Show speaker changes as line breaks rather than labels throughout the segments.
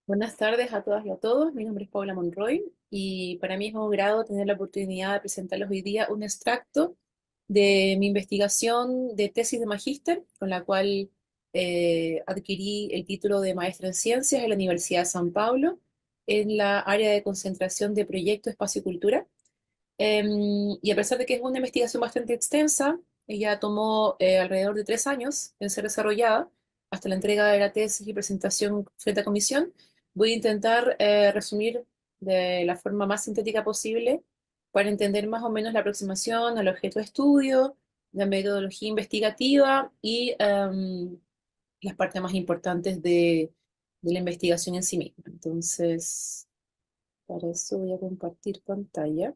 Buenas tardes a todas y a todos. Mi nombre es Paula Monroy y para mí es un grado tener la oportunidad de presentarles hoy día un extracto de mi investigación de tesis de magíster, con la cual adquirí el título de maestra en ciencias en la Universidad de San Pablo, en la área de concentración de proyecto Espacio y Cultura. Y a pesar de que es una investigación bastante extensa, ella tomó alrededor de 3 años en ser desarrollada, hasta la entrega de la tesis y presentación frente a comisión. Voy a intentar resumir de la forma más sintética posible para entender más o menos la aproximación al objeto de estudio, la metodología investigativa y las partes más importantes de la investigación en sí misma. Entonces, para eso voy a compartir pantalla.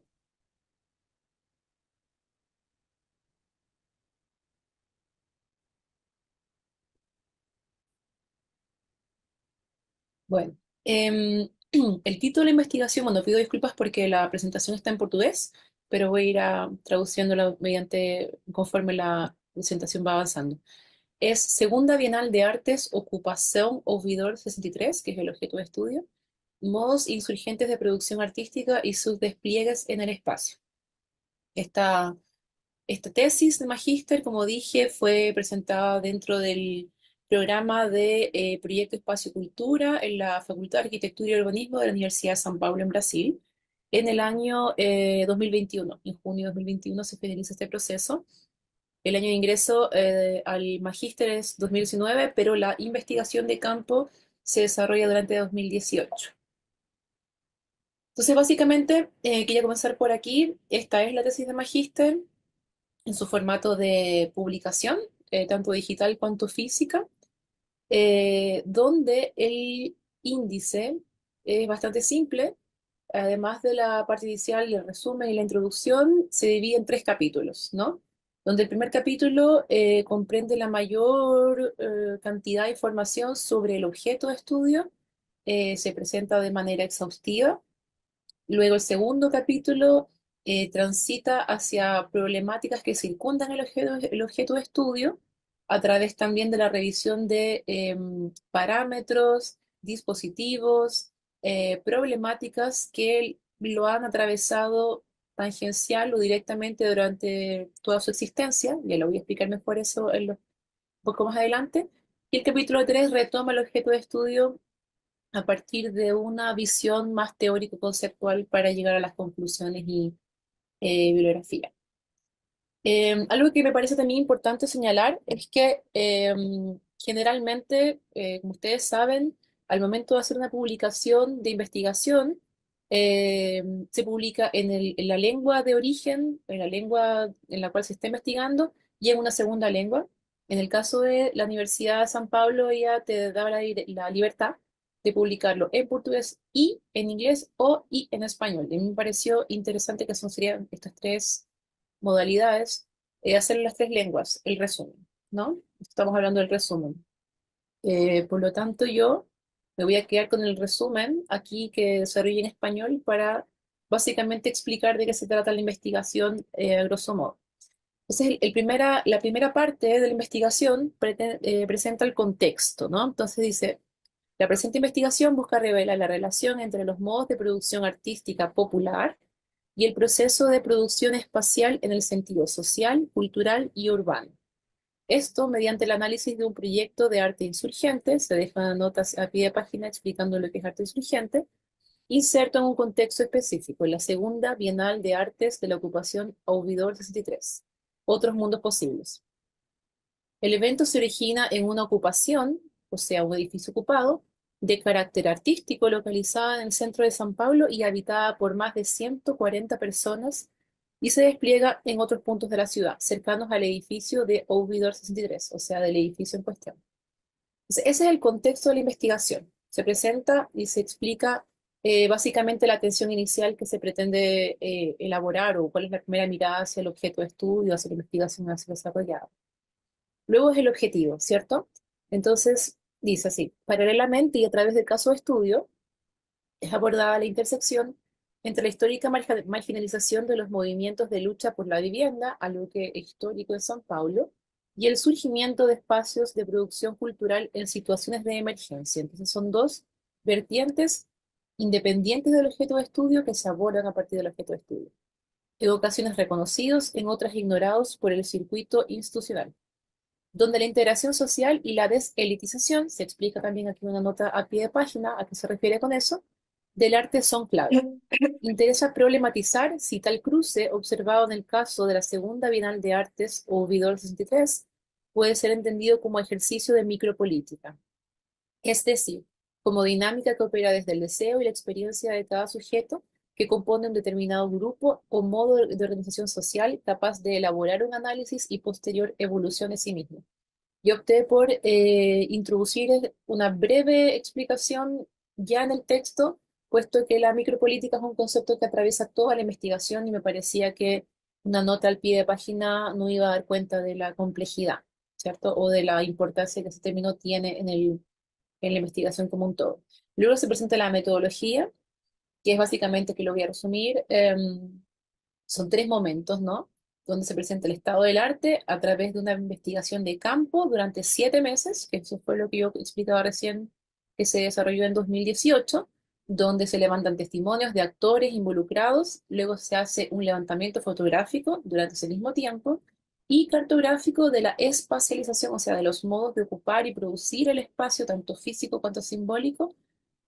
Bueno, el título de la investigación, bueno, pido disculpas porque la presentación está en portugués, pero voy a ir traduciéndola conforme la presentación va avanzando. Es Segunda Bienal de Artes, Ocupación Ouvidor 63, que es el objeto de estudio, modos insurgentes de producción artística y sus despliegues en el espacio. Esta esta tesis de magíster, como dije, fue presentada dentro del programa de Proyecto Espacio Cultura en la Facultad de Arquitectura y Urbanismo de la Universidad de San Paulo en Brasil en el año 2021. En junio de 2021 se finaliza este proceso. El año de ingreso al magíster es 2019, pero la investigación de campo se desarrolla durante 2018. Entonces, básicamente, quería comenzar por aquí. Esta es la tesis de magíster en su formato de publicación, tanto digital cuanto física, donde el índice es bastante simple. Además de la parte inicial, el resumen y la introducción, se divide en tres capítulos, ¿no? Donde el primer capítulo comprende la mayor cantidad de información sobre el objeto de estudio, se presenta de manera exhaustiva. Luego el segundo capítulo transita hacia problemáticas que circundan el objeto de estudio a través también de la revisión de parámetros, dispositivos, problemáticas que lo han atravesado tangencial o directamente durante toda su existencia. Ya lo voy a explicar mejor eso un poco más adelante. Y el capítulo 3 retoma el objeto de estudio a partir de una visión más teórico-conceptual para llegar a las conclusiones y bibliografía. Algo que me parece también importante señalar es que generalmente, como ustedes saben, al momento de hacer una publicación de investigación, se publica en la lengua de origen, en la lengua en la cual se está investigando, y en una segunda lengua. En el caso de la Universidad de San Pablo, ella te da la libertad de publicarlo en portugués y en inglés y en español. Y me pareció interesante que son serían estas tres modalidades, hacer en las tres lenguas, el resumen, ¿no? Estamos hablando del resumen. Por lo tanto, yo me voy a quedar con el resumen aquí que desarrollé en español para básicamente explicar de qué se trata la investigación a grosso modo. Entonces, la primera parte de la investigación presenta el contexto, ¿no? Entonces dice, la presente investigación busca revelar la relación entre los modos de producción artística popular y el proceso de producción espacial en el sentido social, cultural y urbano. Esto mediante el análisis de un proyecto de arte insurgente, se dejan notas a pie de página explicando lo que es arte insurgente, inserto en un contexto específico, en la segunda Bienal de Artes de la Ocupación Ouvidor 63. Otros mundos posibles. El evento se origina en una ocupación, o sea, un edificio ocupado, de carácter artístico localizada en el centro de San Pablo y habitada por más de 140 personas y se despliega en otros puntos de la ciudad, cercanos al edificio de Ouvidor 63, o sea, del edificio en cuestión. Entonces, ese es el contexto de la investigación. Se presenta y se explica básicamente la atención inicial que se pretende elaborar o cuál es la primera mirada hacia el objeto de estudio, hacia la investigación, hacia el desarrollado. Luego es el objetivo, ¿cierto? Entonces, dice así, paralelamente y a través del caso de estudio, es abordada la intersección entre la histórica marginalización de los movimientos de lucha por la vivienda, algo que es histórico en San Paulo, y el surgimiento de espacios de producción cultural en situaciones de emergencia. Entonces, son dos vertientes independientes del objeto de estudio que se abordan a partir del objeto de estudio. En ocasiones reconocidos, en otras ignorados por el circuito institucional, donde la integración social y la deselitización, se explica también aquí una nota a pie de página a qué se refiere con eso, del arte son clave. Interesa problematizar si tal cruce, observado en el caso de la Segunda Bienal de Artes o Vidor 63, puede ser entendido como ejercicio de micropolítica, es decir, como dinámica que opera desde el deseo y la experiencia de cada sujeto que compone un determinado grupo o modo de organización social capaz de elaborar un análisis y posterior evolución de sí mismo. Yo opté por introducir una breve explicación ya en el texto, puesto que la micropolítica es un concepto que atraviesa toda la investigación y me parecía que una nota al pie de página no iba a dar cuenta de la complejidad, ¿cierto? O de la importancia que ese término tiene en la investigación como un todo. Luego se presenta la metodología, que es básicamente, que lo voy a resumir, son tres momentos, ¿no? Donde se presenta el estado del arte a través de una investigación de campo durante 7 meses, que eso fue lo que yo explicaba recién, que se desarrolló en 2018, donde se levantan testimonios de actores involucrados, luego se hace un levantamiento fotográfico durante ese mismo tiempo y cartográfico de la espacialización, o sea, de los modos de ocupar y producir el espacio, tanto físico cuanto simbólico,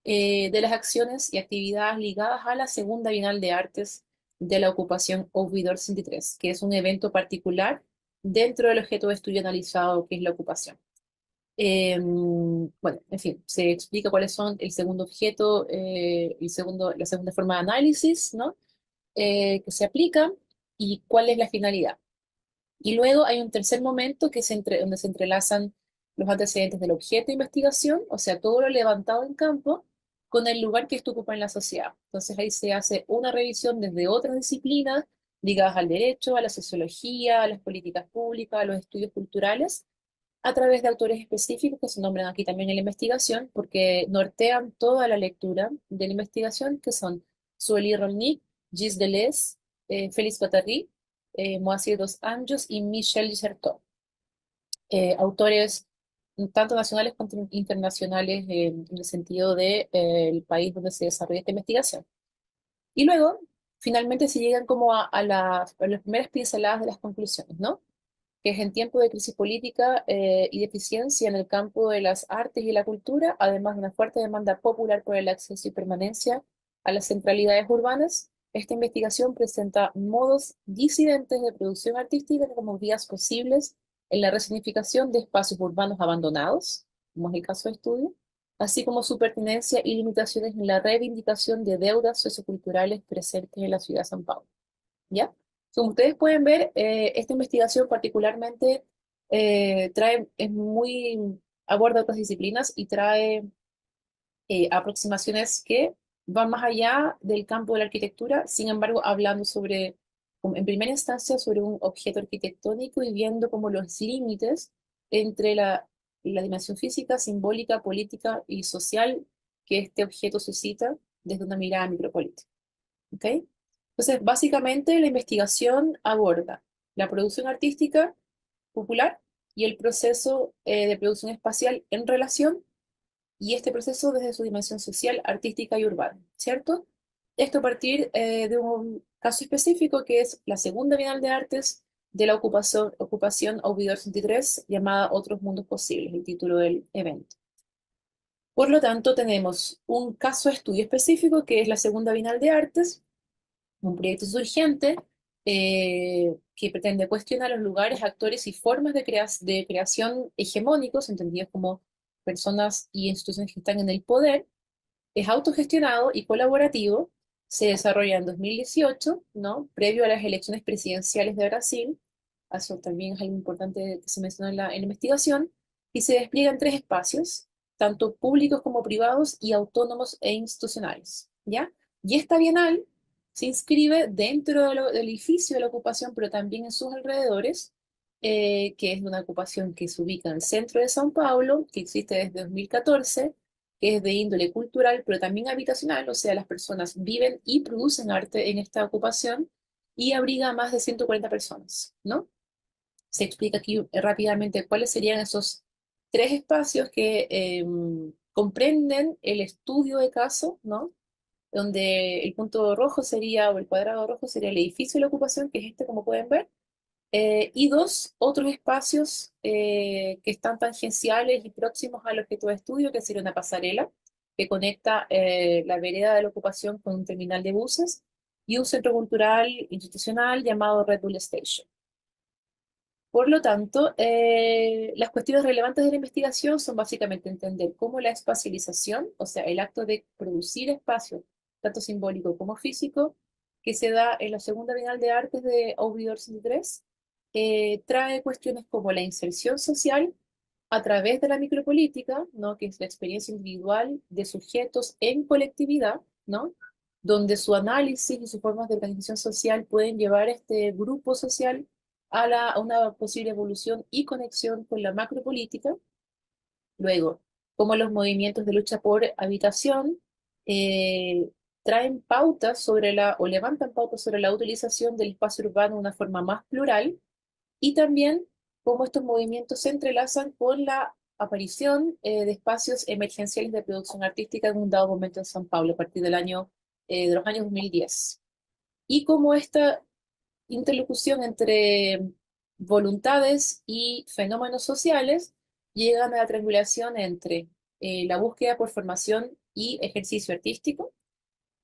de las acciones y actividades ligadas a la Segunda Bienal de Artes de la Ocupación Ouvidor 63, que es un evento particular dentro del objeto de estudio analizado, que es la ocupación. Bueno, en fin, se explica cuáles son el segundo objeto, la segunda forma de análisis, ¿no? Que se aplica y cuál es la finalidad. Y luego hay un tercer momento donde se entrelazan los antecedentes del objeto de investigación, o sea, todo lo levantado en campo, con el lugar que esto ocupa en la sociedad. Entonces ahí se hace una revisión desde otras disciplinas ligadas al derecho, a la sociología, a las políticas públicas, a los estudios culturales, a través de autores específicos que se nombran aquí también en la investigación, porque nortean toda la lectura de la investigación, que son Sueli Rolnik, Gilles Deleuze, Félix Guattari, Moacir Dos Anjos y Michel Dissertot, autores tanto nacionales como internacionales en el sentido de, el país donde se desarrolla esta investigación. Y luego, finalmente, se llegan como a las primeras pinceladas de las conclusiones, ¿no? Que es en tiempo de crisis política y de eficiencia en el campo de las artes y la cultura, además de una fuerte demanda popular por el acceso y permanencia a las centralidades urbanas, esta investigación presenta modos disidentes de producción artística como vías posibles en la resignificación de espacios urbanos abandonados, como es el caso de estudio, así como su pertinencia y limitaciones en la reivindicación de deudas socioculturales presentes en la ciudad de San Paulo. ¿Ya? Como ustedes pueden ver, esta investigación particularmente aborda otras disciplinas y trae aproximaciones que van más allá del campo de la arquitectura, sin embargo, hablando sobre, como en primera instancia, sobre un objeto arquitectónico y viendo como los límites entre la dimensión física, simbólica, política y social que este objeto suscita desde una mirada micropolítica. ¿Ok? Entonces, básicamente la investigación aborda la producción artística popular y el proceso de producción espacial en relación, y este proceso desde su dimensión social, artística y urbana, ¿cierto? Esto a partir de un caso específico que es la Segunda Bienal de Artes de la ocupación Ouvidor 63, llamada Otros Mundos Posibles, el título del evento. Por lo tanto, tenemos un caso de estudio específico que es la Segunda Bienal de Artes, un proyecto urgente que pretende cuestionar los lugares, actores y formas de creación hegemónicos, entendidos como personas y instituciones que están en el poder. Es autogestionado y colaborativo. Se desarrolla en 2018, ¿no? Previo a las elecciones presidenciales de Brasil. Eso también es algo importante que se menciona en la investigación. Y se despliega en tres espacios, tanto públicos como privados y autónomos e institucionales, ¿ya? Y esta bienal se inscribe dentro del edificio de la ocupación, pero también en sus alrededores, que es una ocupación que se ubica en el centro de São Paulo, que existe desde 2014, que es de índole cultural, pero también habitacional, o sea, las personas viven y producen arte en esta ocupación y abriga a más de 140 personas, ¿no? Se explica aquí rápidamente cuáles serían esos tres espacios que comprenden el estudio de caso, ¿no? Donde el punto rojo sería, o el cuadrado rojo sería el edificio de la ocupación, que es este, como pueden ver, y dos otros espacios que están tangenciales y próximos al objeto de estudio, que sería una pasarela que conecta la vereda de la ocupación con un terminal de buses y un centro cultural institucional llamado Red Bull Station. Por lo tanto, las cuestiones relevantes de la investigación son básicamente entender cómo la espacialización, o sea, el acto de producir espacio, tanto simbólico como físico, que se da en la Segunda Bienal de Artes de Auvidor 63, trae cuestiones como la inserción social a través de la micropolítica, ¿no? Que es la experiencia individual de sujetos en colectividad, ¿no? Donde su análisis y sus formas de organización social pueden llevar a este grupo social a una posible evolución y conexión con la macropolítica. Luego, como los movimientos de lucha por habitación eh, traen pautas sobre o levantan pautas sobre la utilización del espacio urbano de una forma más plural, y también cómo estos movimientos se entrelazan con la aparición de espacios emergenciales de producción artística en un dado momento en San Pablo, a partir de los años 2010. Y cómo esta interlocución entre voluntades y fenómenos sociales llegan a la triangulación entre la búsqueda por formación y ejercicio artístico,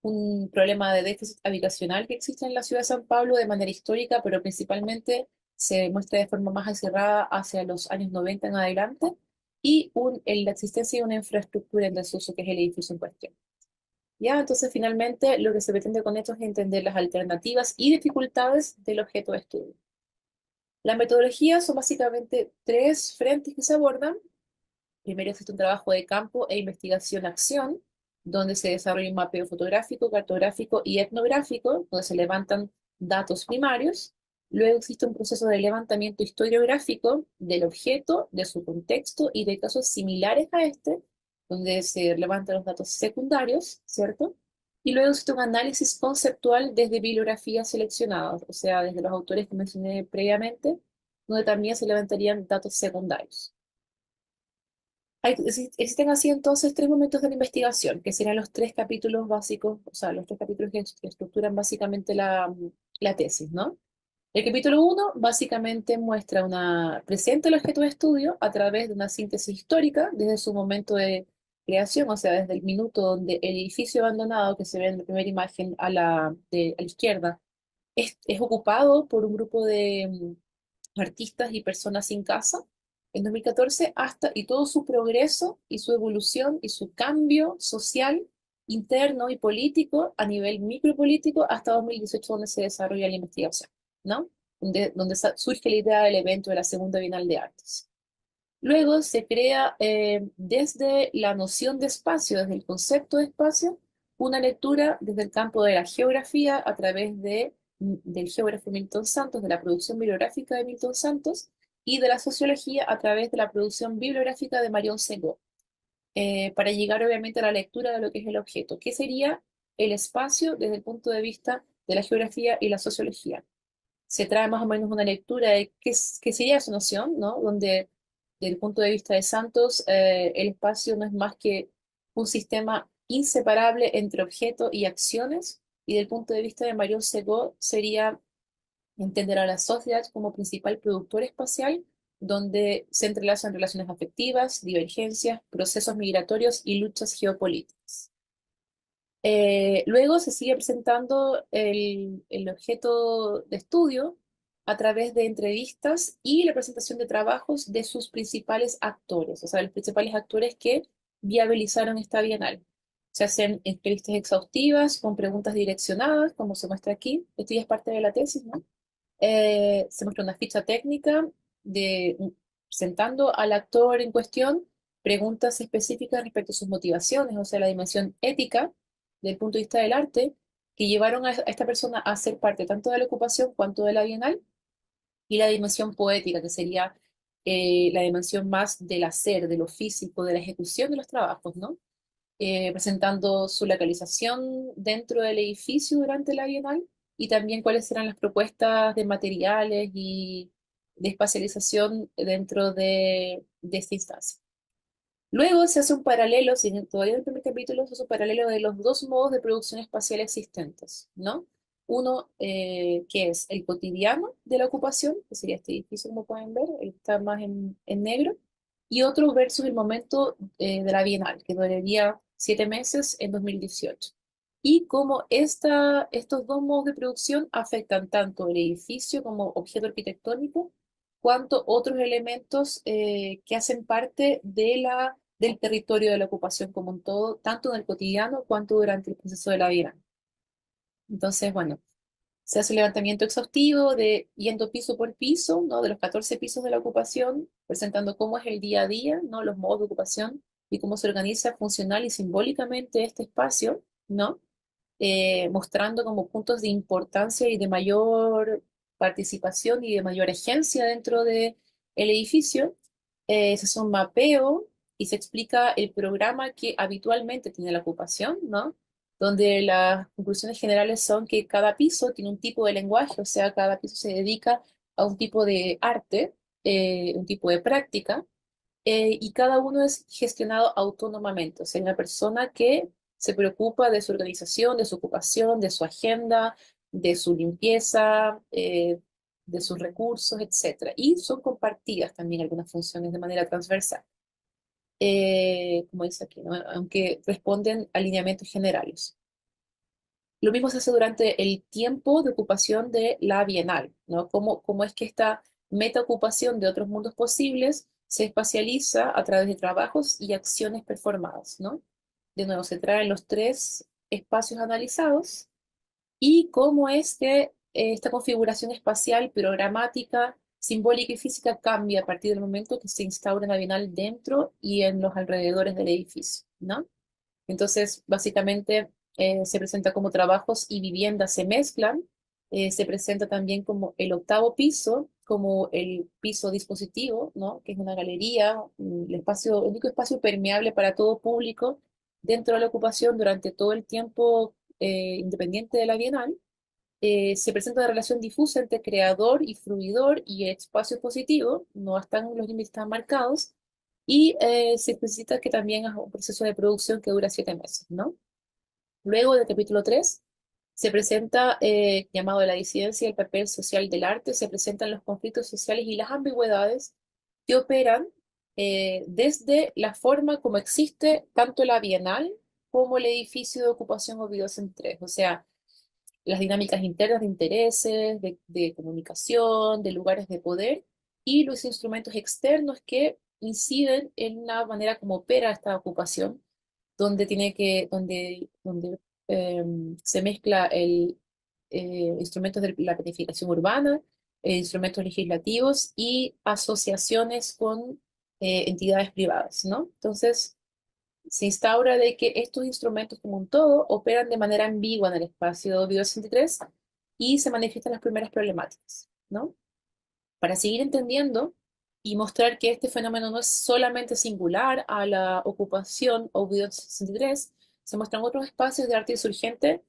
un problema de déficit habitacional que existe en la ciudad de San Pablo de manera histórica, pero principalmente se muestra de forma más encerrada hacia los años 90 en adelante, y la existencia de una infraestructura en desuso, que es el edificio en cuestión. Ya, entonces finalmente lo que se pretende con esto es entender las alternativas y dificultades del objeto de estudio. Las metodologías son básicamente tres frentes que se abordan. Primero existe un trabajo de campo e investigación-acción, donde se desarrolla un mapeo fotográfico, cartográfico y etnográfico, donde se levantan datos primarios. Luego existe un proceso de levantamiento historiográfico del objeto, de su contexto y de casos similares a este, donde se levantan los datos secundarios, ¿cierto? Y luego existe un análisis conceptual desde bibliografías seleccionadas, o sea, desde los autores que mencioné previamente, donde también se levantarían datos secundarios. Existen así entonces tres momentos de la investigación, que serían los tres capítulos básicos, o sea, los tres capítulos que estructuran básicamente la tesis, ¿no? El capítulo uno básicamente presenta el objeto de estudio a través de una síntesis histórica desde su momento de creación, o sea, desde el minuto donde el edificio abandonado que se ve en la primera imagen a la izquierda es ocupado por un grupo de artistas y personas sin casa en 2014 y todo su progreso y su evolución y su cambio social interno y político a nivel micropolítico hasta 2018, donde se desarrolla la investigación, ¿no? Donde surge la idea del evento de la Segunda Bienal de Artes. Luego se crea desde la noción de espacio, desde el concepto de espacio, una lectura desde el campo de la geografía a través del geógrafo Milton Santos, de la producción bibliográfica de Milton Santos, y de la sociología a través de la producción bibliográfica de Marion Segó, para llegar obviamente a la lectura de lo que es el objeto, que sería el espacio desde el punto de vista de la geografía y la sociología. Se trae más o menos una lectura de qué sería esa noción, ¿no? Donde, desde el punto de vista de Santos, el espacio no es más que un sistema inseparable entre objeto y acciones, y desde el punto de vista de Marion Segó sería entender a la sociedad como principal productor espacial, donde se entrelazan relaciones afectivas, divergencias, procesos migratorios y luchas geopolíticas. Luego se sigue presentando el objeto de estudio a través de entrevistas y la presentación de trabajos de sus principales actores, o sea, los principales actores que viabilizaron esta bienal. Se hacen entrevistas exhaustivas con preguntas direccionadas, como se muestra aquí. Esto ya es parte de la tesis, ¿no? Se muestra una ficha técnica de, presentando al actor en cuestión preguntas específicas respecto a sus motivaciones, o sea, la dimensión ética del punto de vista del arte, que llevaron a esta persona a ser parte tanto de la ocupación cuanto de la Bienal, y la dimensión poética, que sería la dimensión más del hacer, de lo físico, de la ejecución de los trabajos, ¿no? Presentando su localización dentro del edificio durante la Bienal y también cuáles serán las propuestas de materiales y de espacialización dentro de esta instancia. Luego se hace un paralelo, todavía en el primer capítulo se hace un paralelo de los dos modos de producción espacial existentes, ¿no? Uno que es el cotidiano de la ocupación, que sería este edificio como pueden ver, está más en negro, y otro versus el momento de la Bienal, que duraría 7 meses en 2018. Y cómo estos dos modos de producción afectan tanto el edificio como objeto arquitectónico, cuanto otros elementos que hacen parte del territorio de la ocupación como un todo, tanto en el cotidiano cuanto durante el proceso de la vida. Entonces, bueno, se hace un levantamiento exhaustivo yendo piso por piso, ¿no? De los 14 pisos de la ocupación, presentando cómo es el día a día, ¿no? Los modos de ocupación y cómo se organiza funcional y simbólicamente este espacio, ¿no? Mostrando como puntos de importancia y de mayor participación y de mayor agencia dentro del edificio. Se hace un mapeo y se explica el programa que habitualmente tiene la ocupación, ¿no? Donde las conclusiones generales son que cada piso tiene un tipo de lenguaje, o sea, cada piso se dedica a un tipo de arte, un tipo de práctica, y cada uno es gestionado autónomamente. O sea, hay una persona que se preocupa de su organización, de su ocupación, de su agenda, de su limpieza, de sus recursos, etcétera. Y son compartidas también algunas funciones de manera transversal, como dice aquí, ¿no? Aunque responden a lineamientos generales. Lo mismo se hace durante el tiempo de ocupación de la bienal, ¿no? Cómo es que esta metaocupación de otros mundos posibles se espacializa a través de trabajos y acciones performadas, ¿no? De nuevo, se traen los tres espacios analizados y cómo es que esta configuración espacial, programática, simbólica y física cambia a partir del momento que se instaura la bienal dentro y en los alrededores del edificio, ¿no? Entonces, básicamente se presenta como trabajos y viviendas se mezclan. Se presenta también como el octavo piso, como el piso dispositivo, ¿no? Que es una galería, el único espacio permeable para todo público dentro de la ocupación durante todo el tiempo independiente de la Bienal. Se presenta una relación difusa entre creador y fruidor y espacio positivo, no están los límites tan marcados, y se especifica que también es un proceso de producción que dura 7 meses, ¿no? Luego del capítulo 3 se presenta, llamado la disidencia y el papel social del arte, se presentan los conflictos sociales y las ambigüedades que operan desde la forma como existe tanto la Bienal como el edificio de ocupación Obidos en tres, o sea, las dinámicas internas de intereses, de comunicación, de lugares de poder y los instrumentos externos que inciden en la manera como opera esta ocupación, donde se mezcla instrumentos de la planificación urbana, instrumentos legislativos y asociaciones con entidades privadas, ¿no? Entonces, se instaura de que estos instrumentos como un todo operan de manera ambigua en el espacio bio-63 y se manifiestan las primeras problemáticas, ¿no? Para seguir entendiendo y mostrar que este fenómeno no es solamente singular a la ocupación o bio-63, se muestran otros espacios de arte insurgente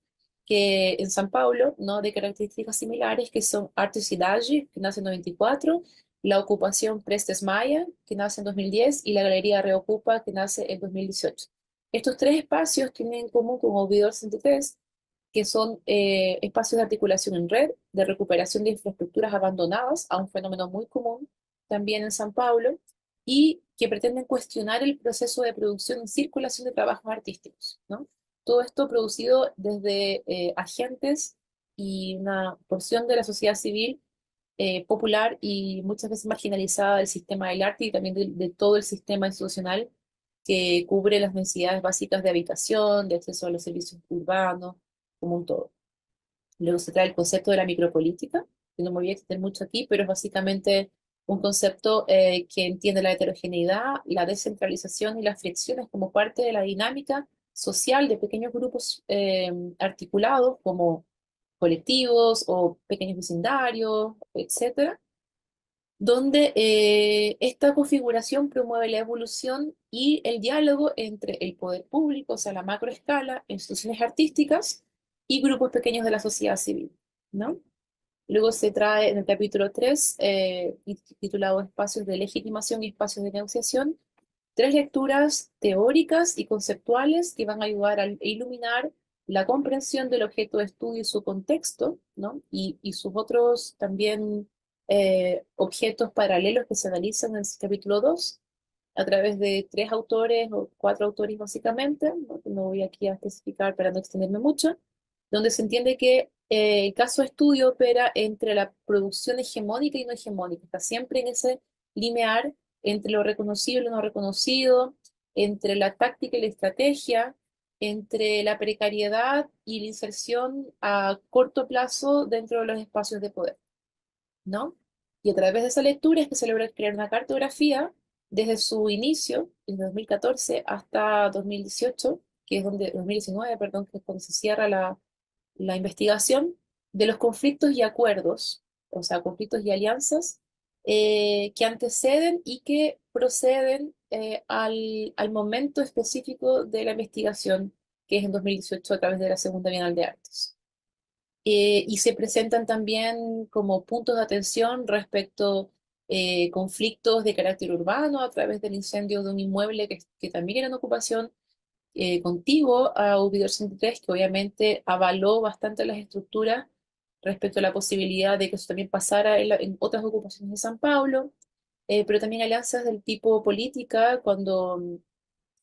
que en San Paulo, ¿no? De características similares, que son Arte Cidade, que nace en 94, la ocupación Prestes Maya, que nace en 2010, y la Galería Reocupa, que nace en 2018. Estos tres espacios tienen en común con Ovidor 63, que son espacios de articulación en red, de recuperación de infraestructuras abandonadas, a un fenómeno muy común también en San Pablo, y que pretenden cuestionar el proceso de producción y circulación de trabajos artísticos, ¿no? Todo esto producido desde agentes y una porción de la sociedad civil popular y muchas veces marginalizada del sistema del arte y también de todo el sistema institucional que cubre las necesidades básicas de habitación, de acceso a los servicios urbanos, como un todo. Luego se trae el concepto de la micropolítica, que no me voy a extender mucho aquí, pero es básicamente un concepto que entiende la heterogeneidad, la descentralización y las fricciones como parte de la dinámica social de pequeños grupos articulados como colectivos o pequeños vecindarios, etcétera, donde esta configuración promueve la evolución y el diálogo entre el poder público, o sea, la macroescala, instituciones artísticas y grupos pequeños de la sociedad civil, ¿no? Luego se trae en el capítulo 3, titulado Espacios de legitimación y espacios de negociación, tres lecturas teóricas y conceptuales que van a ayudar a iluminar la comprensión del objeto de estudio y su contexto, ¿no? Y sus otros también objetos paralelos que se analizan en el capítulo 2 a través de tres autores o cuatro autores básicamente, no voy aquí a especificar para no extenderme mucho, donde se entiende que el caso de estudio opera entre la producción hegemónica y no hegemónica, está siempre en ese linear entre lo reconocido y lo no reconocido, entre la táctica y la estrategia, entre la precariedad y la inserción a corto plazo dentro de los espacios de poder, ¿no? Y a través de esa lectura es que se logra crear una cartografía desde su inicio, en 2014, hasta 2018, que es donde, 2019, perdón, que es cuando se cierra la investigación de los conflictos y acuerdos, o sea, conflictos y alianzas que anteceden y que proceden al momento específico de la investigación, que es en 2018 a través de la Segunda Bienal de Artes. Y se presentan también como puntos de atención respecto conflictos de carácter urbano a través del incendio de un inmueble que también era en ocupación contiguo a Ubidor 63, que obviamente avaló bastante las estructuras respecto a la posibilidad de que eso también pasara en otras ocupaciones de San Pablo, pero también alianzas del tipo política, cuando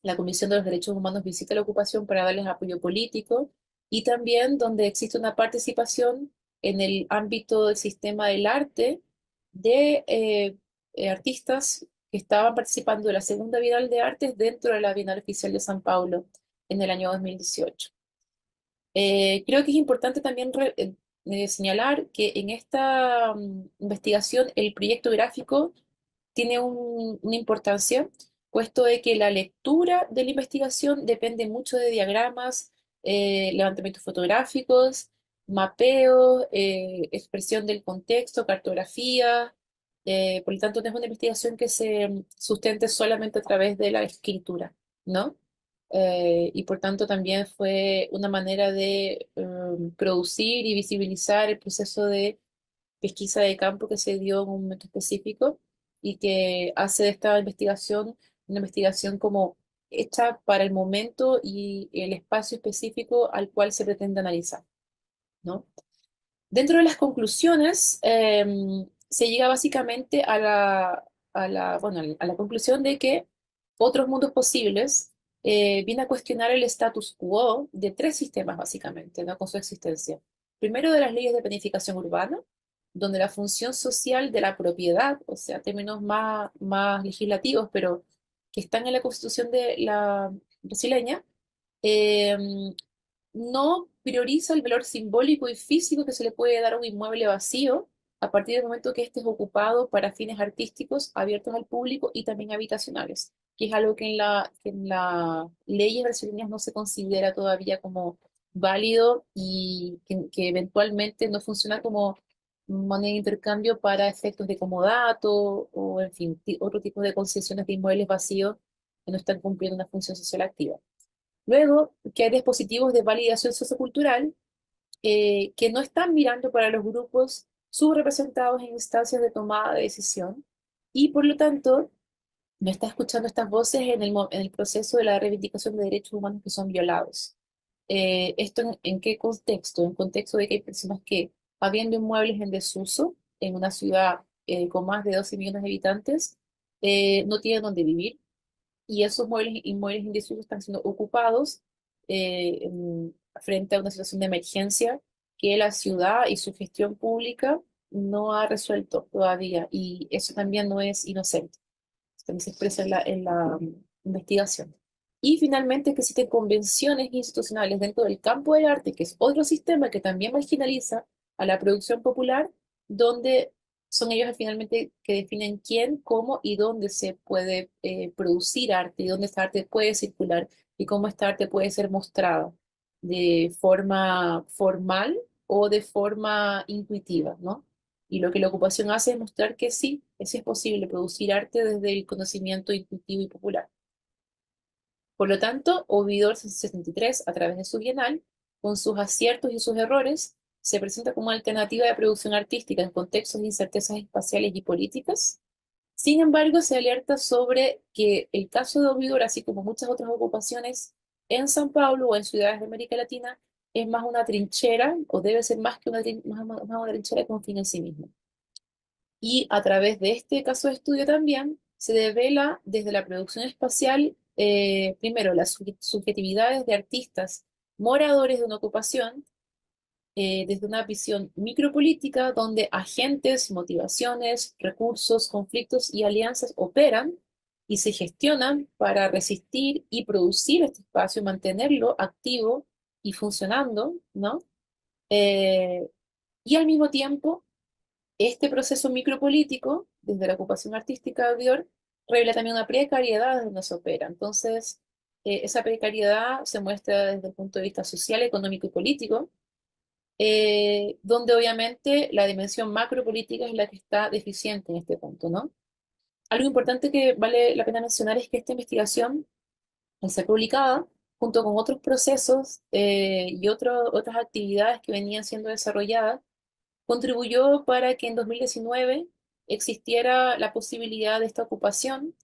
la Comisión de los Derechos Humanos visita la ocupación para darles apoyo político, y también donde existe una participación en el ámbito del sistema del arte de artistas que estaban participando de la Segunda Bienal de Artes dentro de la Bienal Oficial de San Paulo en el año 2018. Creo que es importante también señalar que en esta investigación el proyecto gráfico tiene una importancia, puesto de que la lectura de la investigación depende mucho de diagramas, levantamientos fotográficos, mapeo, expresión del contexto, cartografía. Por lo tanto, no es una investigación que se sustente solamente a través de la escritura, ¿no? Y por tanto también fue una manera de producir y visibilizar el proceso de pesquisa de campo que se dio en un momento específico y que hace de esta investigación una investigación como hecha para el momento y el espacio específico al cual se pretende analizar, ¿no? Dentro de las conclusiones, se llega básicamente bueno, a la conclusión de que otros mundos posibles viene a cuestionar el status quo de tres sistemas, básicamente, ¿no? Con su existencia. Primero, de las leyes de planificación urbana, donde la función social de la propiedad, o sea, términos más legislativos, pero que están en la Constitución de la brasileña, eh, no prioriza el valor simbólico y físico que se le puede dar a un inmueble vacío a partir del momento que éste es ocupado para fines artísticos abiertos al público y también habitacionales, que es algo que en las leyes brasileñas no se considera todavía como válido y que eventualmente no funciona como moneda de intercambio para efectos de comodato o, en fin, otro tipo de concesiones de inmuebles vacíos que no están cumpliendo una función social activa. Luego, que hay dispositivos de validación sociocultural que no están mirando para los grupos subrepresentados en instancias de tomada de decisión y por lo tanto no está escuchando estas voces en en el proceso de la reivindicación de derechos humanos que son violados. ¿Esto en qué contexto? En contexto de que hay personas que, habiendo inmuebles en desuso en una ciudad con más de 12 millones de habitantes, no tienen dónde vivir y esos inmuebles en desuso están siendo ocupados frente a una situación de emergencia que la ciudad y su gestión pública no ha resuelto todavía, y eso también no es inocente, también se expresa en la investigación. Y finalmente que existen convenciones institucionales dentro del campo del arte, que es otro sistema que también marginaliza a la producción popular, donde son ellos finalmente que definen quién, cómo y dónde se puede producir arte, y dónde esta arte puede circular, y cómo esta arte puede ser mostrada de forma formal o de forma intuitiva, ¿no? Y lo que la ocupación hace es mostrar que sí es posible producir arte desde el conocimiento intuitivo y popular. Por lo tanto, Ovidor 63, a través de su bienal, con sus aciertos y sus errores, se presenta como alternativa de producción artística en contextos de incertezas espaciales y políticas, Sin embargo, se alerta sobre que el caso de Ovidor, así como muchas otras ocupaciones en San Pablo o en ciudades de América Latina, es más una trinchera, o debe ser más que más una trinchera con fin en sí mismo. Y a través de este caso de estudio también se devela desde la producción espacial, primero, las subjetividades de artistas moradores de una ocupación, desde una visión micropolítica donde agentes, motivaciones, recursos, conflictos y alianzas operan y se gestionan para resistir y producir este espacio, mantenerlo activo y funcionando, ¿no? Eh, y al mismo tiempo, este proceso micropolítico, desde la ocupación artística de Dior, revela también una precariedad desde donde se opera. Entonces, esa precariedad se muestra desde el punto de vista social, económico y político, donde obviamente la dimensión macropolítica es la que está deficiente en este punto, ¿no? Algo importante que vale la pena mencionar es que esta investigación, al ser publicada, junto con otros procesos y otras actividades que venían siendo desarrolladas, contribuyó para que en 2019 existiera la posibilidad de esta ocupación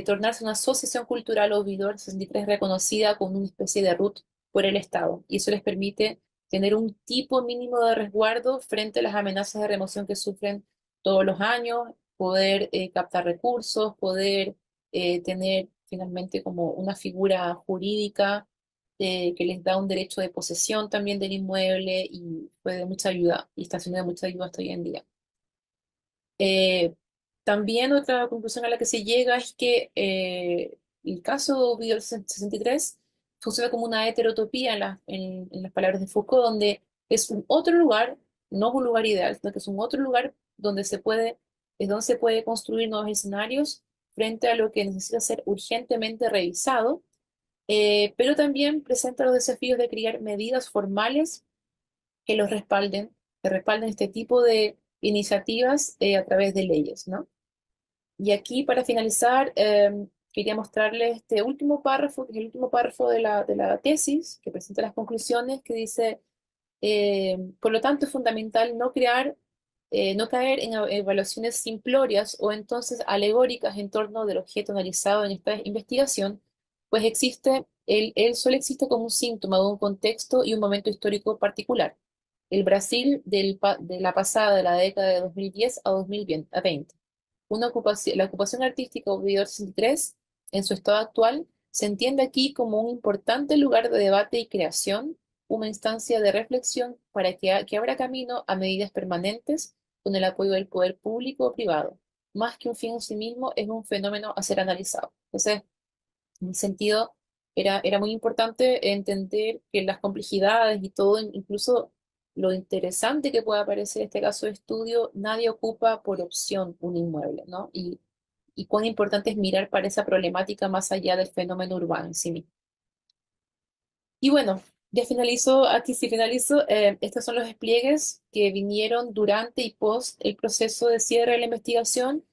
tornarse una asociación cultural Ovidor 63 reconocida como una especie de RUT por el Estado. Y eso les permite tener un tipo mínimo de resguardo frente a las amenazas de remoción que sufren todos los años, poder captar recursos, poder tener finalmente como una figura jurídica que les da un derecho de posesión también del inmueble y fue de mucha ayuda y está siendo de mucha ayuda hasta hoy en día. Eh, También otra conclusión a la que se llega es que el caso Video 63 funciona como una heterotopía en las palabras de Foucault, donde es un otro lugar, no es un lugar ideal, sino que es un otro lugar es donde se puede construir nuevos escenarios frente a lo que necesita ser urgentemente revisado, pero también presenta los desafíos de crear medidas formales que los respalden, que respalden este tipo de iniciativas a través de leyes, ¿no? Y aquí, para finalizar, quería mostrarles este último párrafo, que es el último párrafo de la tesis, que presenta las conclusiones, que dice, por lo tanto, es fundamental no caer en evaluaciones simplorias o entonces alegóricas en torno del objeto analizado en esta investigación, pues él solo existe como un síntoma de un contexto y un momento histórico particular. El Brasil de la pasada, de la década de 2010 a 2020. La ocupación artística Ovidor 63, en su estado actual, se entiende aquí como un importante lugar de debate y creación, una instancia de reflexión para que abra camino a medidas permanentes con el apoyo del poder público o privado. Más que un fin en sí mismo, es un fenómeno a ser analizado. Entonces, en ese sentido, era muy importante entender que las complejidades y todo, incluso lo interesante que pueda parecer este caso de estudio, nadie ocupa por opción un inmueble, ¿no? Y cuán importante es mirar para esa problemática más allá del fenómeno urbano en sí mismo. Y bueno, ya finalizo, aquí sí finalizo. Estos son los despliegues que vinieron durante y post el proceso de cierre de la investigación.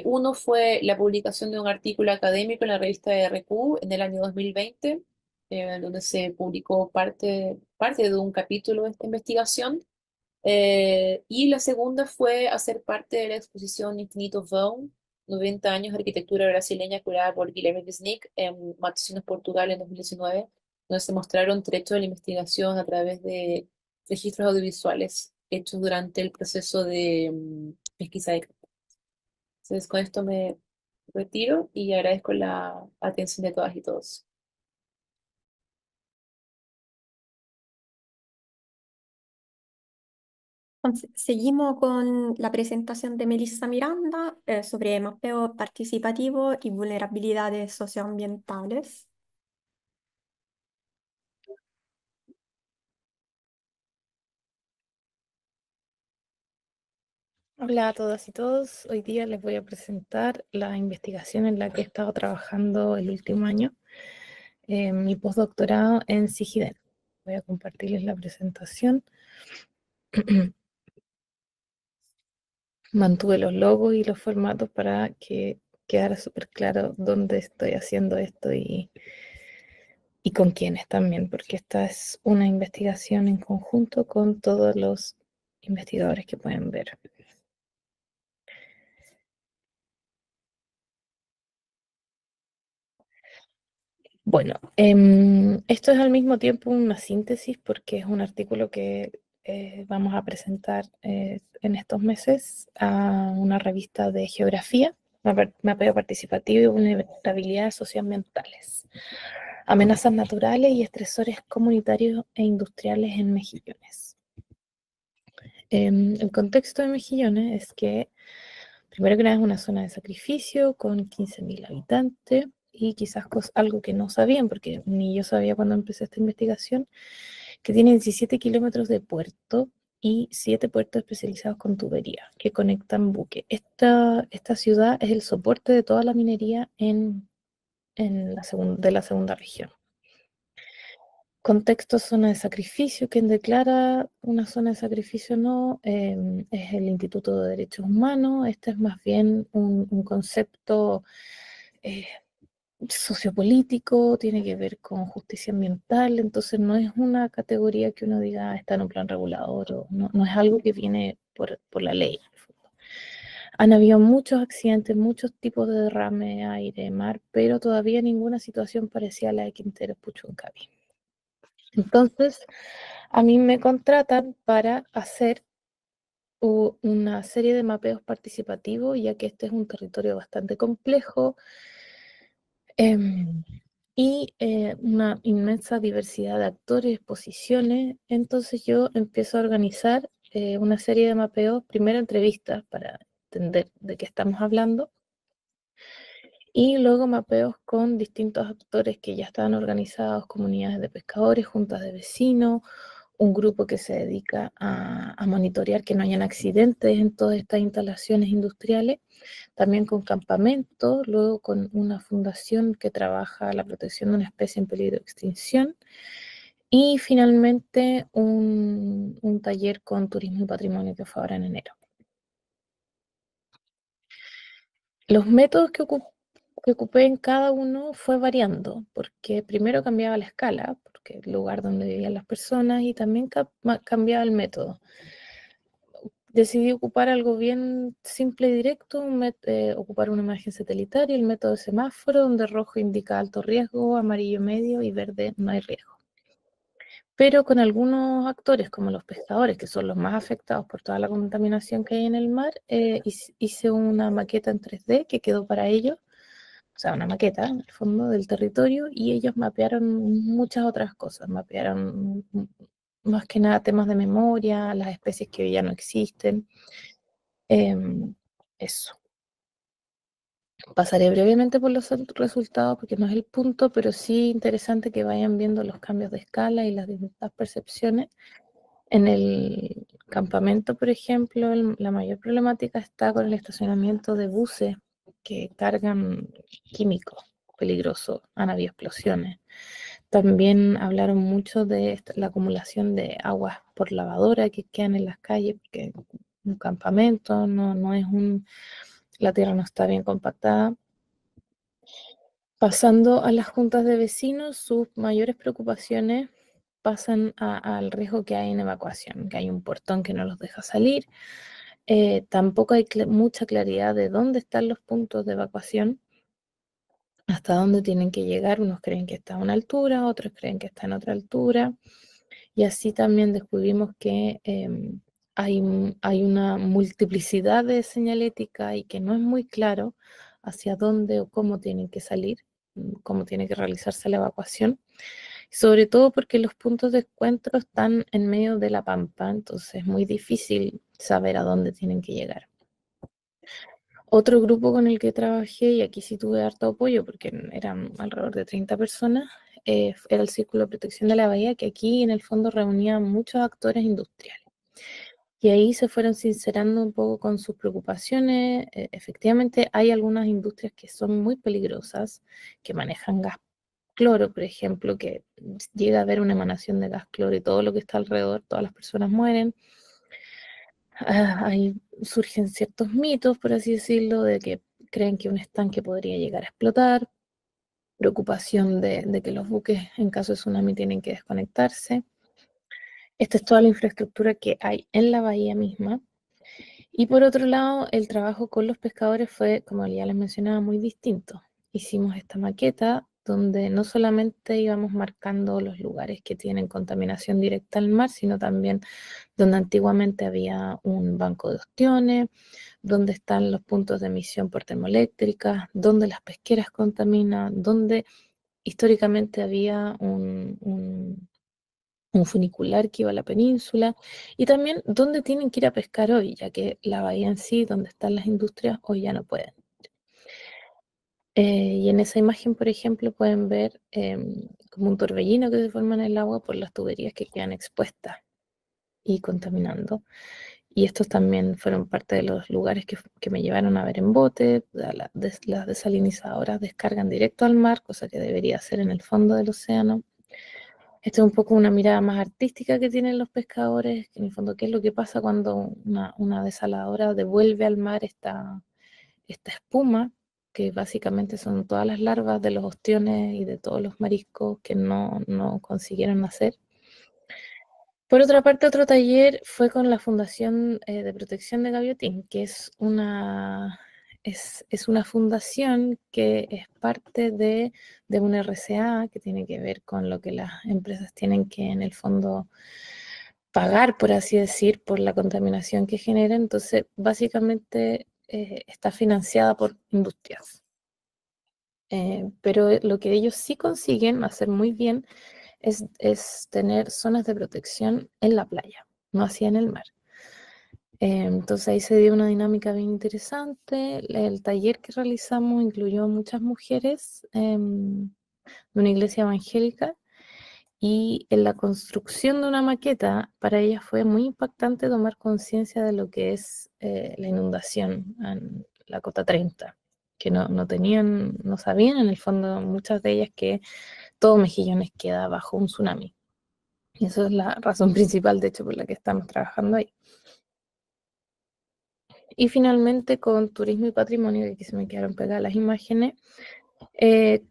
Uno fue la publicación de un artículo académico en la revista de RQ en el año 2020, donde se publicó parte de un capítulo de esta investigación. Y la segunda fue hacer parte de la exposición Infinito Vão, 90 años de arquitectura brasileña curada por Guilherme Wisnik en Matosinhos, Portugal, en 2019, donde se mostraron trechos de la investigación a través de registros audiovisuales hechos durante el proceso de pesquisa de campo. Entonces, con esto me retiro y agradezco la atención de todas y todos.
Entonces, seguimos con la presentación de Melissa Miranda sobre mapeo participativo y vulnerabilidades socioambientales.
Hola a todas y todos. Hoy día les voy a presentar la investigación en la que he estado trabajando el último año, mi postdoctorado en SIGIDEN. Voy a compartirles la presentación. Mantuve los logos y los formatos para que quedara súper claro dónde estoy haciendo esto y con quiénes también, porque esta es una investigación en conjunto con todos los investigadores que pueden ver. Bueno, esto es al mismo tiempo una síntesis porque es un artículo que vamos a presentar en estos meses a una revista de geografía, mapeo participativo y vulnerabilidades socioambientales, amenazas naturales y estresores comunitarios e industriales en Mejillones. El contexto de Mejillones es que, primero que nada, es una zona de sacrificio con 15.000 habitantes y quizás algo que no sabían, porque ni yo sabía cuando empecé esta investigación, que tiene 17 kilómetros de puerto y 7 puertos especializados con tubería que conectan buques. Esta ciudad es el soporte de toda la minería de la segunda región. Contexto zona de sacrificio. Quien declara una zona de sacrificio no es el Instituto de Derechos Humanos. Este es más bien un concepto sociopolítico, tiene que ver con justicia ambiental, entonces no es una categoría que uno diga está en un plan regulador, o no es algo que viene por la ley. Han habido muchos accidentes, muchos tipos de derrame, aire, mar, pero todavía ninguna situación parecida a la de Quintero Puchuncaví. Entonces, a mí me contratan para hacer una serie de mapeos participativos, ya que este es un territorio bastante complejo y una inmensa diversidad de actores, posiciones. Entonces yo empiezo a organizar una serie de mapeos, primero entrevistas para entender de qué estamos hablando, y luego mapeos con distintos actores que ya estaban organizados, comunidades de pescadores, juntas de vecinos, un grupo que se dedica a monitorear que no hayan accidentes en todas estas instalaciones industriales, también con campamentos, luego con una fundación que trabaja la protección de una especie en peligro de extinción, y finalmente un taller con turismo y patrimonio que fue ahora en enero. Los métodos que ocupé en cada uno fue variando, porque primero cambiaba la escala, porque el lugar donde vivían las personas, y también cambiaba el método. Decidí ocupar algo bien simple y directo, ocupar una imagen satelital y el método de semáforo, donde rojo indica alto riesgo, amarillo medio y verde no hay riesgo. Pero con algunos actores, como los pescadores, que son los más afectados por toda la contaminación que hay en el mar, hice una maqueta en 3D que quedó para ellos, o sea, una maqueta en el fondo del territorio, y ellos mapearon muchas otras cosas, mapearon más que nada temas de memoria, las especies que ya no existen. Eso. Pasaré brevemente por los resultados porque no es el punto, pero sí interesante que vayan viendo los cambios de escala y las distintas percepciones. En el campamento, por ejemplo, la mayor problemática está con el estacionamiento de buses que cargan químicos peligrosos, han habido explosiones. También hablaron mucho de la acumulación de aguas por lavadora que quedan en las calles, porque un campamento no es la tierra no está bien compactada. Pasando a las juntas de vecinos, sus mayores preocupaciones pasan al riesgo que hay en evacuación, que hay un portón que no los deja salir. Tampoco hay mucha claridad de dónde están los puntos de evacuación, hasta dónde tienen que llegar. Unos creen que está a una altura, otros creen que está en otra altura. Y así también descubrimos que hay una multiplicidad de señalética y que no es muy claro hacia dónde o cómo tienen que salir, cómo tiene que realizarse la evacuación. Sobre todo porque los puntos de encuentro están en medio de la pampa, entonces es muy difícil saber a dónde tienen que llegar. Otro grupo con el que trabajé, y aquí sí tuve harto apoyo porque eran alrededor de 30 personas, era el Círculo de Protección de la Bahía, que aquí en el fondo reunía muchos actores industriales. Y ahí se fueron sincerando un poco con sus preocupaciones. Efectivamente, hay algunas industrias que son muy peligrosas, que manejan gas cloro, por ejemplo, que llega a haber una emanación de gas cloro y todo lo que está alrededor, todas las personas mueren. Ahí surgen ciertos mitos, por así decirlo, de que creen que un estanque podría llegar a explotar, preocupación de que los buques en caso de tsunami tienen que desconectarse. Esta es toda la infraestructura que hay en la bahía misma. Y por otro lado, el trabajo con los pescadores fue, como ya les mencionaba, muy distinto. Hicimos esta maqueta donde no solamente íbamos marcando los lugares que tienen contaminación directa al mar, sino también donde antiguamente había un banco de ostiones, donde están los puntos de emisión por termoeléctricas, donde las pesqueras contaminan, donde históricamente había un funicular que iba a la península, y también donde tienen que ir a pescar hoy, ya que la bahía en sí, donde están las industrias, hoy ya no pueden. Y en esa imagen, por ejemplo, pueden ver como un torbellino que se forma en el agua por las tuberías que quedan expuestas y contaminando. Y estos también fueron parte de los lugares que me llevaron a ver en bote. Las desalinizadoras descargan directo al mar, cosa que debería ser en el fondo del océano. Esto es un poco una mirada más artística que tienen los pescadores, que en el fondo, ¿qué es lo que pasa cuando una desaladora devuelve al mar esta espuma, que básicamente son todas las larvas de los ostiones y de todos los mariscos que no consiguieron nacer? Por otra parte, otro taller fue con la Fundación de Protección de Gaviotín, que es una fundación que es parte de un RCA que tiene que ver con lo que las empresas tienen que, en el fondo, pagar, por así decir, por la contaminación que genera. Entonces, básicamente está financiada por industrias. Pero lo que ellos sí consiguen hacer muy bien es tener zonas de protección en la playa, no así en el mar. Entonces ahí se dio una dinámica bien interesante. El taller que realizamos incluyó muchas mujeres de una iglesia evangélica, y en la construcción de una maqueta para ellas fue muy impactante tomar conciencia de lo que es la inundación en la Cota 30, que no tenían, no sabían en el fondo muchas de ellas que todo Mejillones queda bajo un tsunami. Y eso es la razón principal, de hecho, por la que estamos trabajando ahí. Y finalmente, con turismo y patrimonio, que aquí se me quedaron pegadas las imágenes,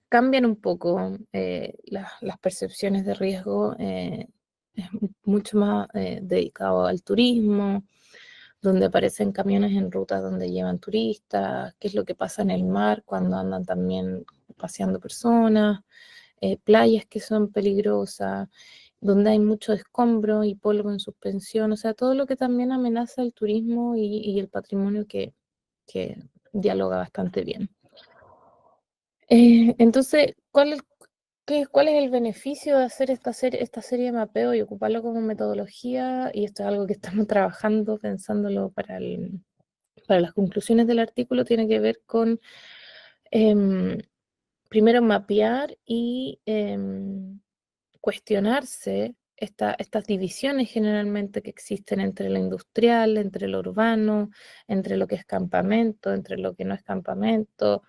cambian un poco las percepciones de riesgo. Es mucho más dedicado al turismo, donde aparecen camiones en rutas donde llevan turistas, qué es lo que pasa en el mar cuando andan también paseando personas, playas que son peligrosas, donde hay mucho escombro y polvo en suspensión, o sea, todo lo que también amenaza el turismo y el patrimonio que dialoga bastante bien. Entonces, ¿cuál es el beneficio de hacer esta serie de mapeo y ocuparlo como metodología? Y esto es algo que estamos trabajando, pensándolo para las conclusiones del artículo. Tiene que ver con, primero, mapear y cuestionarse estas divisiones generalmente que existen entre lo industrial, entre lo urbano, entre lo que es campamento, entre lo que no es campamento,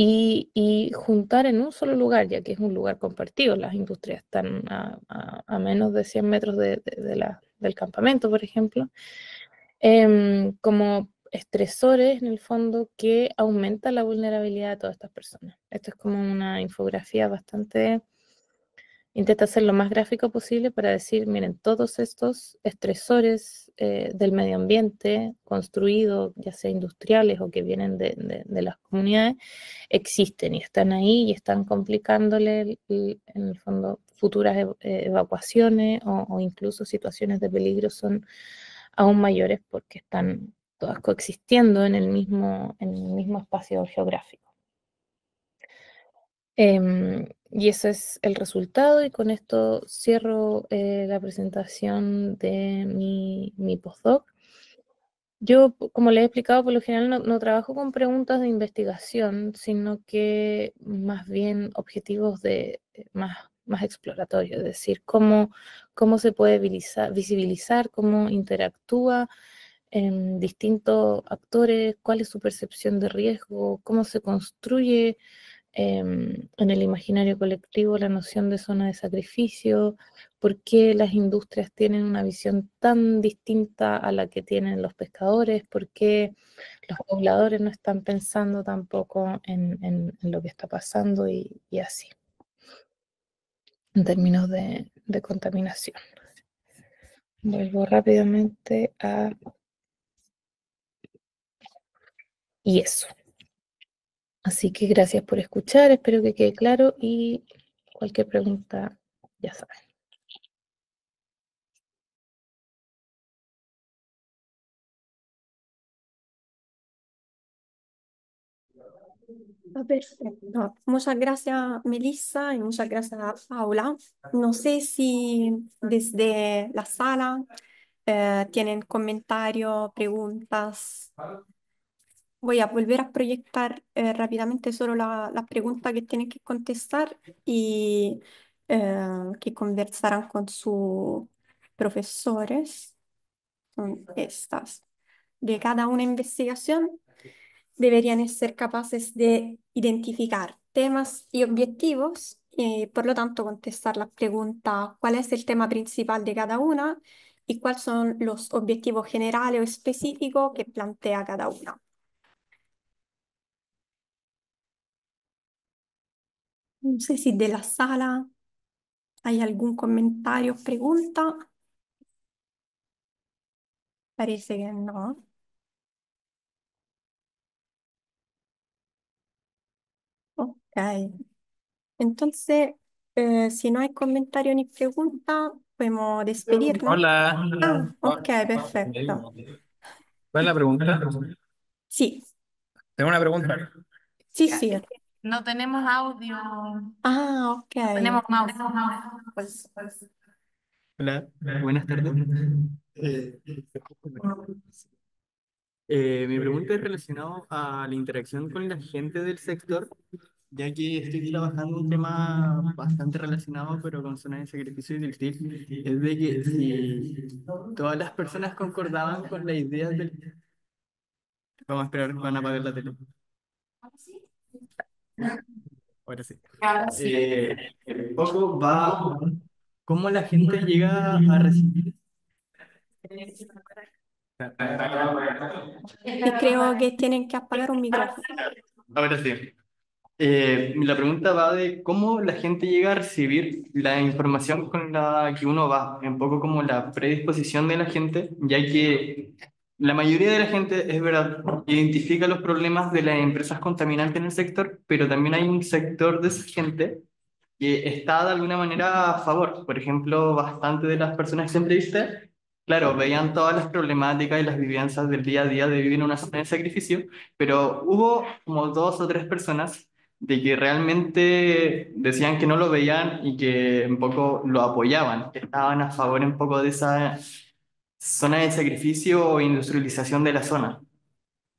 y juntar en un solo lugar, ya que es un lugar compartido. Las industrias están a menos de 100 metros del campamento, por ejemplo, como estresores en el fondo que aumentan la vulnerabilidad de todas estas personas. Esto es como una infografía bastante. Intenta ser lo más gráfico posible para decir, miren, todos estos estresores del medio ambiente construidos, ya sea industriales o que vienen de las comunidades, existen y están ahí y están complicándole en el fondo futuras evacuaciones o incluso situaciones de peligro son aún mayores porque están todas coexistiendo en el mismo espacio geográfico. Y ese es el resultado, y con esto cierro la presentación de mi postdoc. Yo, como les he explicado, por lo general no trabajo con preguntas de investigación, sino que más bien objetivos más exploratorios, es decir, cómo se puede visibilizar, cómo interactúa distintos actores, cuál es su percepción de riesgo, cómo se construye en el imaginario colectivo la noción de zona de sacrificio, por qué las industrias tienen una visión tan distinta a la que tienen los pescadores, por qué los pobladores no están pensando tampoco en lo que está pasando y así, en términos de contaminación. Vuelvo rápidamente a... Y eso. Así que gracias por escuchar, espero que quede claro y cualquier pregunta, ya saben.
Perfecto. Muchas gracias, Melissa, y muchas gracias, Paula. No sé si desde la sala tienen comentarios, preguntas. Voy a volver a proyectar rápidamente solo las preguntas que tienen que contestar y que conversarán con sus profesores. Son estas. De cada una investigación deberían ser capaces de identificar temas y objetivos y por lo tanto contestar las preguntas: ¿cuál es el tema principal de cada una y cuáles son los objetivos generales o específicos que plantea cada una? No sé si de la sala hay algún comentario o pregunta. Parece que no. Ok. Entonces, si no hay comentario ni pregunta, podemos despedirnos.
Hola.
Ah, ok, perfecto.
¿Cuál es la pregunta?
Sí,
Tengo una pregunta.
sí,
Ya,
sí.
es que no tenemos audio,
Ah, ok.
tenemos mouse. Pues,
Hola, buenas tardes. Mi pregunta es relacionada a la interacción con la gente del sector, ya que estoy trabajando un tema bastante relacionado, pero con zonas de sacrificio y del TIC, es de que si todas las personas concordaban con la idea del... Vamos a esperar, van a apagar la tele. Ahora sí. Un poco va cómo la gente llega a recibir.
Y creo que tienen que apagar un micrófono.
Ahora sí. La pregunta va de cómo la gente llega a recibir la información con la que uno va, un poco como la predisposición de la gente, ya que la mayoría de la gente, es verdad, identifica los problemas de las empresas contaminantes en el sector, pero también hay un sector de esa gente que está de alguna manera a favor. Por ejemplo, bastante de las personas que entrevisté, claro, veían todas las problemáticas y las vivencias del día a día de vivir en una zona de sacrificio, pero hubo como dos o tres personas de que realmente decían que no lo veían y que un poco lo apoyaban, que estaban a favor un poco de esa zona de sacrificio o industrialización de la zona.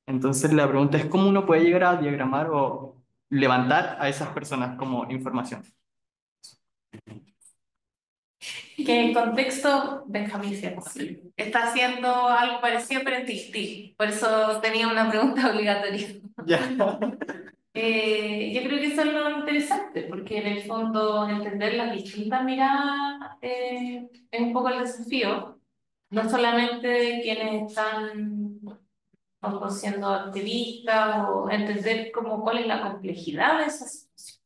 Entonces la pregunta es cómo uno puede llegar a diagramar o levantar a esas personas como información.
que el contexto, Benjamín Sierra, está haciendo algo parecido pero en TikTok. Por eso tenía una pregunta obligatoria.
Ya.
Yo creo que eso es lo interesante, porque en el fondo entender las distintas miradas es un poco el desafío, no solamente de quienes están o siendo activistas o entender como cuál es la complejidad de esa situación.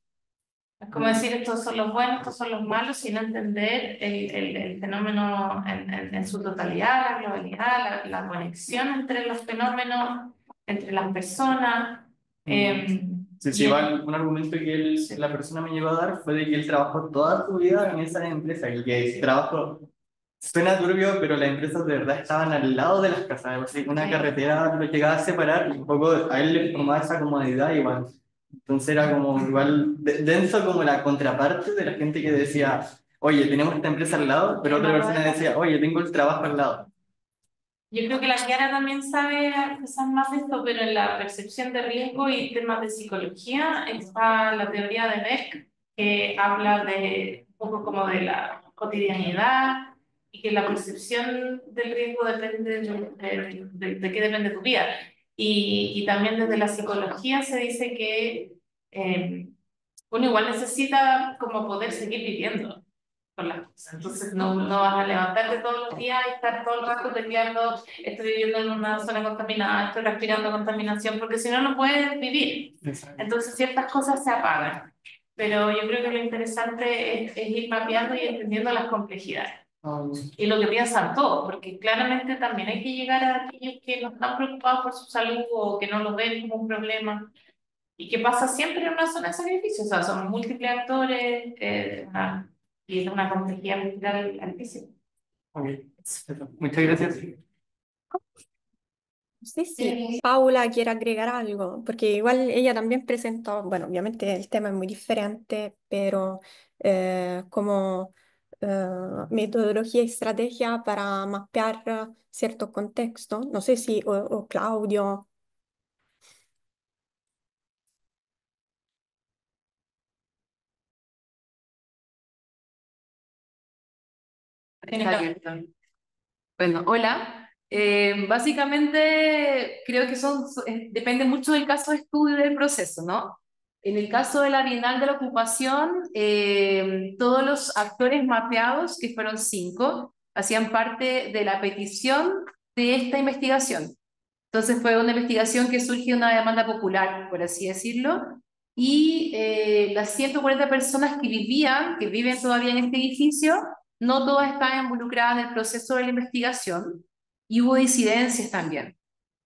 Es como decir, estos son los buenos, estos son los malos, sino entender el fenómeno en su totalidad, la globalidad, la conexión entre los fenómenos, entre las personas.
Sí, sí, igual un argumento que la persona me llegó a dar fue de que él trabajó toda su vida en esa empresa y que trabajó, suena turbio, pero las empresas de verdad estaban al lado de las casas, así, una carretera lo llegaba a separar y un poco a él le formaba esa comodidad igual. Entonces era como igual denso como la contraparte de la gente que decía, oye, tenemos esta empresa al lado, pero otra persona decía, oye, tengo el trabajo al lado.
Yo creo que la Kiara también sabe quizás más de esto, pero en la percepción de riesgo y temas de psicología está la teoría de Beck, que habla de un poco como de la cotidianidad y que la percepción del riesgo depende de qué depende tu vida. Y también desde la psicología se dice que uno igual necesita como poder seguir viviendo con las cosas. Entonces no vas a levantarte todos los días y estar todo el rato tecleando, estoy viviendo en una zona contaminada, estoy respirando contaminación, porque si no, no puedes vivir. Entonces ciertas cosas se apagan. Pero yo creo que lo interesante es ir mapeando y entendiendo las complejidades. Y lo que piensan todos, porque claramente también hay que llegar a aquellos que no están preocupados por su salud o que no lo ven como un problema.
y que pasa siempre en una zona de sacrificio, o sea, son múltiples actores y es una complejidad cultural altísima.
Ok, perfecto. Muchas gracias.
No sé si Paula quiere agregar algo, porque igual ella también presentó, bueno, obviamente el tema es muy diferente, pero como metodología y estrategia para mapear cierto contexto. No sé si, o Claudio.
Está abierto. Bueno, hola. Básicamente creo que depende mucho del caso de estudio y del proceso, ¿no? En el caso de la Bienal de la Ocupación, todos los actores mapeados, que fueron 5, hacían parte de la petición de esta investigación. Entonces fue una investigación que surgió de una demanda popular, por así decirlo, y las 140 personas que viven todavía en este edificio, no todas estaban involucradas en el proceso de la investigación y hubo disidencias también.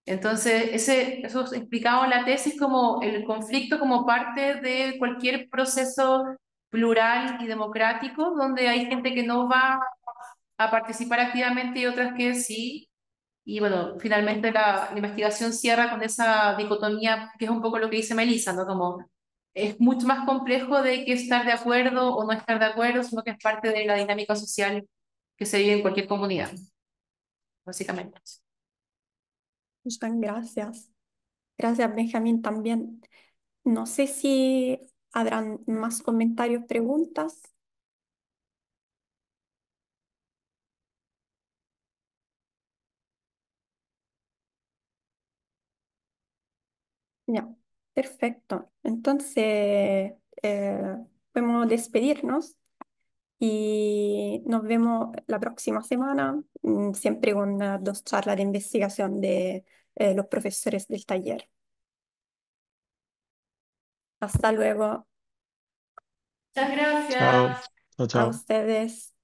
Entonces, eso explicaba en la tesis como el conflicto como parte de cualquier proceso plural y democrático, donde hay gente que no va a participar activamente y otras que sí. Y bueno, finalmente la investigación cierra con esa dicotomía, que es un poco lo que dice Melissa, ¿no? Como es mucho más complejo de que estar de acuerdo o no estar de acuerdo, sino que es parte de la dinámica social que se vive en cualquier comunidad, básicamente.
Muchas gracias. Gracias, Benjamín, también. No sé si habrán más comentarios, preguntas. Ya, perfecto. Entonces, podemos despedirnos y nos vemos la próxima semana, siempre con 2 charlas de investigación de los profesores del taller. Hasta luego
Muchas
Chao,
gracias.
chao,
a
chao.
ustedes.